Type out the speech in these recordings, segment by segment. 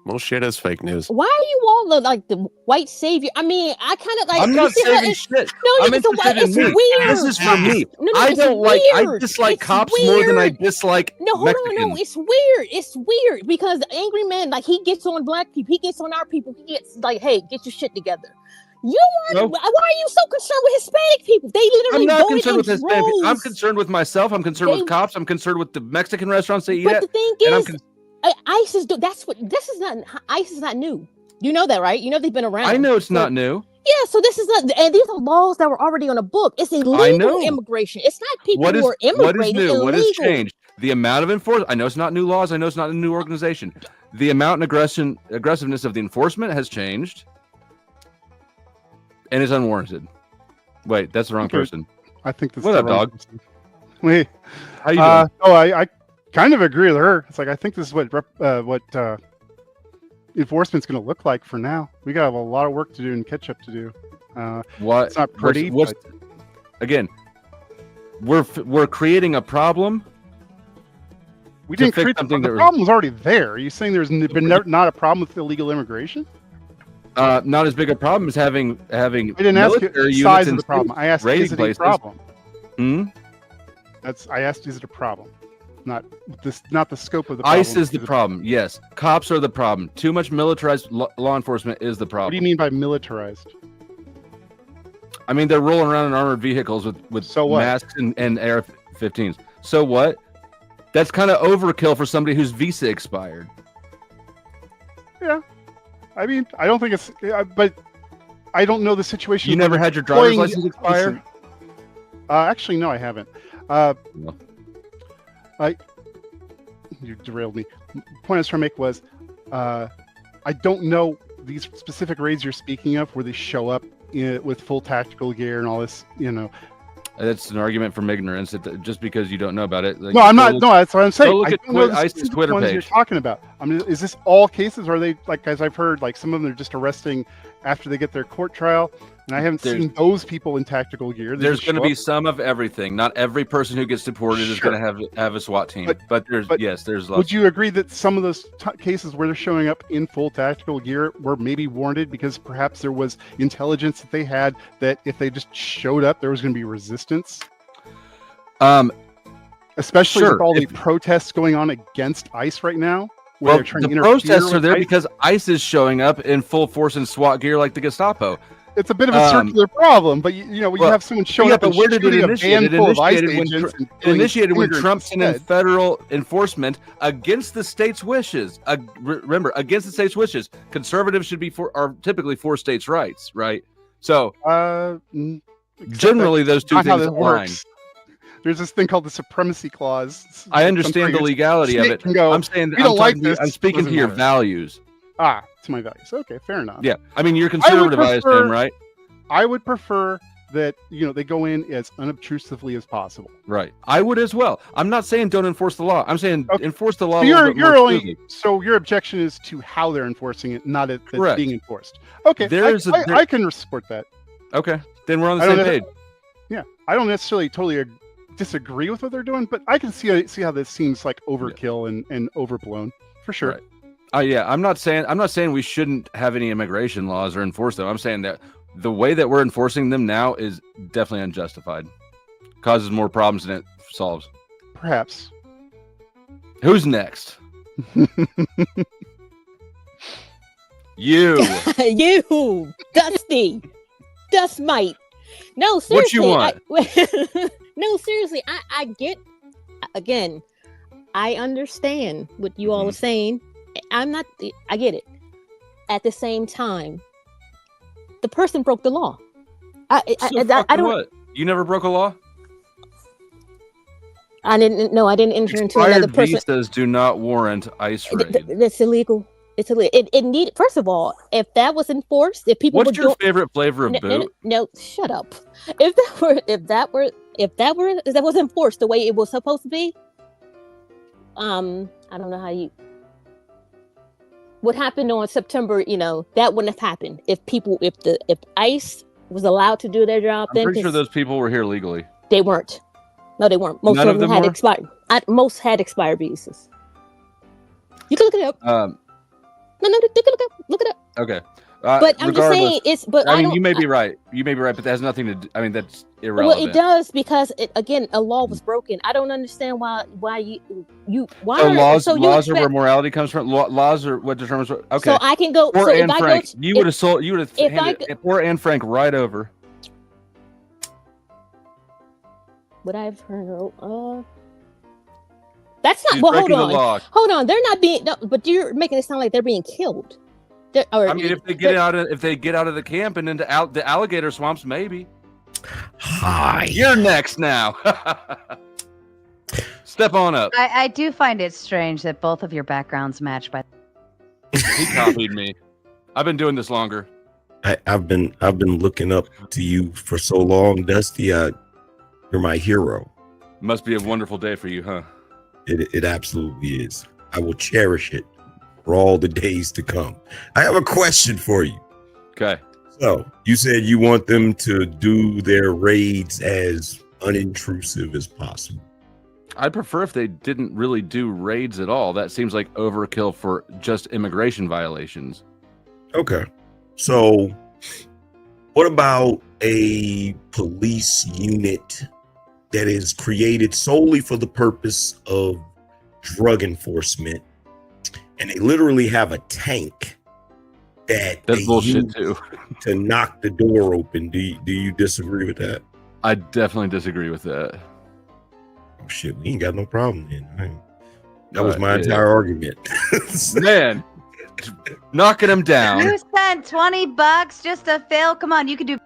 Well, shit is fake news. Why are you all like the white savior? I mean, I kind of like. I'm not saving shit. No, I'm interested in me. weird. This is for me. No, I don't like. I dislike it's cops weird. more than I dislike No, hold Mexicans. on. No, it's weird. It's weird because the angry man, like, he gets on black people. He gets on our people. He gets like, hey, get your shit together. You want? Why are you so concerned with Hispanic people? They literally. I'm not concerned with Hispanic people. I'm concerned with myself. I'm concerned with cops. I'm concerned with the Mexican restaurants they eat at. But the thing is, ICE is. That's what. This is not. ICE is not new. You know that, right? You know they've been around. I know it's not new. Yeah, so this is not, and these are laws that were already on the book. It's illegal immigration. It's not people who are immigrating. What is new? Illegal. What has changed? The amount of enforcement. I know it's not new laws. I know it's not a new organization. The amount and aggressiveness of the enforcement has changed, and it's unwarranted. Wait, that's the wrong person. I think that's what up, dog? Person. Wait, how you doing? I kind of agree with her. It's like I think this is what enforcement's going to look like for now. We got a lot of work to do and catch up to do. What? It's not pretty. Again, we're creating a problem. We didn't create something. The problem was already there. Are you saying there's been not a problem with illegal immigration? Not as big a problem as having. I didn't ask you the size of the problem. I asked, is it a problem? I asked, is it a problem? Not the scope of the problem. ICE is the problem. Yes, cops are the problem. Too much militarized law enforcement is the problem. What do you mean by militarized? I mean they're rolling around in armored vehicles with masks and AR-15s. So what? That's kind of overkill for somebody whose visa expired. Yeah, I mean I don't think it's. But I don't know the situation. You never had your driver's license expire? Actually, no, I haven't. No. You derailed me. The point I was trying to make was, I don't know these specific raids you're speaking of, where they show up with full tactical gear and all this. You know, that's an argument from ignorance. Just because you don't know about it. Like, no, I'm not. No, that's what I'm saying. Look at ICE's Twitter page. You're talking about. I mean, is this all cases? Or are they like, as I've heard, like some of them are just arresting after they get their court trial? And I haven't seen those people in tactical gear. There's going to be some of everything. Not every person who gets deported is going to have a SWAT team. But there's lots. Would you agree that some of those cases where they're showing up in full tactical gear were maybe warranted because perhaps there was intelligence that they had that if they just showed up, there was going to be resistance? Especially with all the protests going on against ICE right now. Well, the protests are there because ICE is showing up in full force and SWAT gear like the Gestapo. It's a bit of a circular problem, but you know, when you have someone showing up and where did it initiate? It initiated when Trump sent in federal enforcement against the state's wishes. Remember, against the state's wishes. Conservatives are typically for states' rights, right? So generally, those two things align. There's this thing called the supremacy clause. I understand the legality of it. I'm saying I'm speaking to your values. To my values. Okay, fair enough. Yeah, I mean you're conservative, I assume, right? I would prefer that they go in as unobtrusively as possible. Right. I would as well. I'm not saying don't enforce the law. I'm saying enforce the law. So your objection is to how they're enforcing it, not it being enforced. Okay, I can support that. Okay, then we're on the same page. Yeah, I don't necessarily totally disagree with what they're doing, but I can see how this seems like overkill and overblown for sure. Right. Yeah, I'm not saying we shouldn't have any immigration laws or enforce them. I'm saying that the way that we're enforcing them now is definitely unjustified. Causes more problems than it solves. Perhaps. Who's next? You, Dusty, Dust Mite. No, seriously. What you want? No, seriously. I get. Again, I understand what you all are saying. I get it. At the same time, the person broke the law. I don't. What? You never broke a law? I didn't enter into another person. Visas do not warrant ICE raid. That's illegal. It's illegal. It needed. First of all, if that was enforced, if people. What's your favorite flavor of boot? No, shut up. If that was enforced the way it was supposed to be, I don't know how you. What happened on September, that wouldn't have happened if ICE was allowed to do their job. I'm pretty sure those people were here legally. They weren't. No, they weren't. Most of them had expired. Most had expired visas. You can look it up. No, look it up. Okay. But I'm just saying it's. But I mean, you may be right. You may be right, but that has nothing to do. I mean, that's irrelevant. Well, it does because again, a law was broken. I don't understand why why. So laws are where morality comes from. Laws are what determines. Okay. So I can go. Poor So Anne if Frank, I go, you would have handed poor Anne Frank right over. Would I have heard? That's not. She's Well, hold breaking the law. on. They're not being. No, but you're making it sound like they're being killed. I mean, if they get out of the camp and into the alligator swamps, maybe. Hi. You're next now. Step on up. I do find it strange that both of your backgrounds match. By he copied me. I've been doing this longer. I've been looking up to you for so long, Dusty. You're my hero. Must be a wonderful day for you, huh? It absolutely is. I will cherish it for all the days to come. I have a question for you. Okay. So you said you want them to do their raids as unintrusive as possible. I'd prefer if they didn't really do raids at all. That seems like overkill for just immigration violations. Okay. So what about a police unit that is created solely for the purpose of drug enforcement, and they literally have a tank that that's they bullshit use too to knock the door open? Do you disagree with that? I definitely disagree with that. Oh shit, we ain't got no problem then. That was my entire argument. Man, knocking him down. You spent $20 just to fail. Come on, you can do.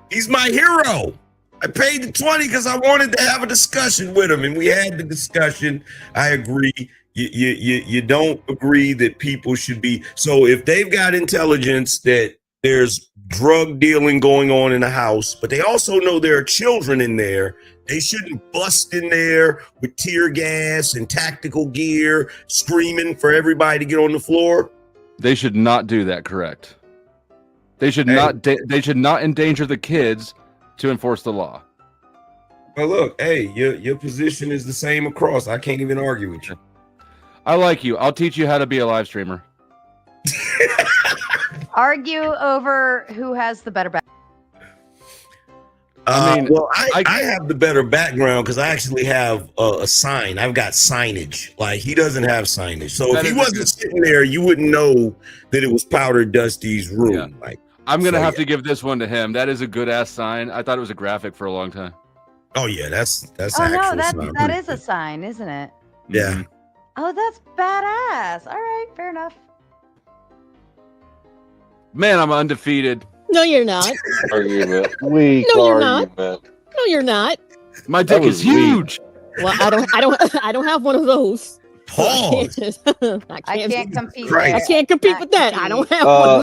He's my hero. I paid the 20 because I wanted to have a discussion with him, and we had the discussion. I agree. You don't agree that people should be. So if they've got intelligence that there's drug dealing going on in the house, but they also know there are children in there, they shouldn't bust in there with tear gas and tactical gear, screaming for everybody to get on the floor. They should not do that. Correct. They should not. They should not endanger the kids to enforce the law. Well, look, hey, your position is the same across. I can't even argue with you. I like you. I'll teach you how to be a live streamer. Argue over who has the better back. I mean, well, I have the better background because I actually have a sign. I've got signage. Like, he doesn't have signage. So if he wasn't sitting there, you wouldn't know that it was Powder Dusty's room. Yeah. Like, I'm gonna have to give this one to him. That is a good ass sign. I thought it was a graphic for a long time. Oh yeah, that's Oh no, that is a sign, isn't it? Yeah. Mm-hmm. Oh, that's badass. All right, fair enough. Man, I'm undefeated. No, you're not. Argument. No, you're not. No, you're not. My dick is huge. Well, I don't have one of those. Pause. I can't compete. Right. I can't compete with that. I don't have one.